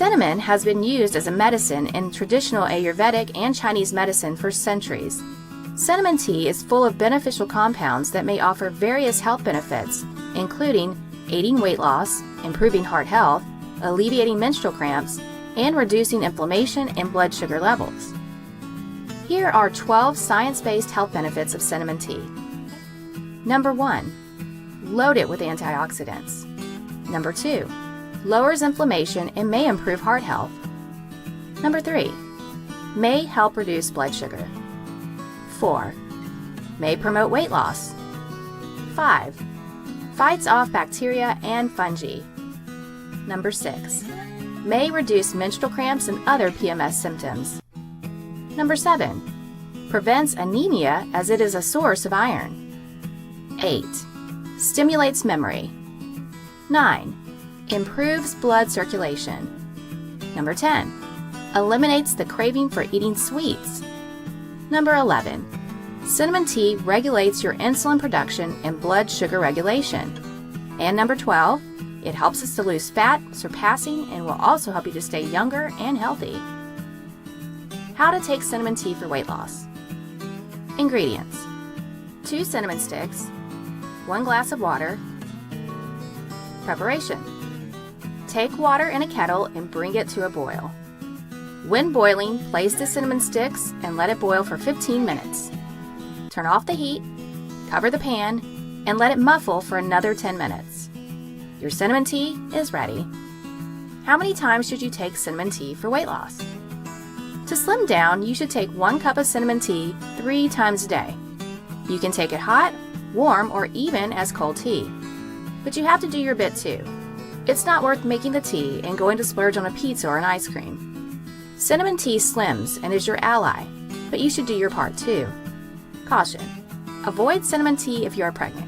Cinnamon has been used as a medicine in traditional Ayurvedic and Chinese medicine for centuries. Cinnamon tea is full of beneficial compounds that may offer various health benefits, including aiding weight loss, improving heart health, alleviating menstrual cramps, and reducing inflammation and blood sugar levels. Here are 12 science-based health benefits of cinnamon tea. Number 1. Load it with antioxidants. Number 2. Lowers inflammation and may improve heart health. Number 3. May help reduce blood sugar. 4. May promote weight loss. 5. Fights off bacteria and fungi. Number 6. May reduce menstrual cramps and other PMS symptoms. Number 7. Prevents anemia as it is a source of iron. 8. Stimulates memory. 9. Improves blood circulation. Number 10. Eliminates the craving for eating sweets. Number 11. Cinnamon tea regulates your insulin production and blood sugar regulation. And number 12. It helps us to lose fat, surpassing, and will also help you to stay younger and healthy. How to take cinnamon tea for weight loss. Ingredients: 2 cinnamon sticks, 1 glass of water. Preparation: take water in a kettle and bring it to a boil. When boiling, place the cinnamon sticks and let it boil for 15 minutes. Turn off the heat, cover the pan, and let it muffle for another 10 minutes. Your cinnamon tea is ready. How many times should you take cinnamon tea for weight loss? To slim down, you should take 1 cup of cinnamon tea 3 times a day. You can take it hot, warm, or even as cold tea. But you have to do your bit too. It's not worth making the tea and going to splurge on a pizza or an ice cream. Cinnamon tea slims and is your ally, but you should do your part too. Caution: avoid cinnamon tea if you are pregnant.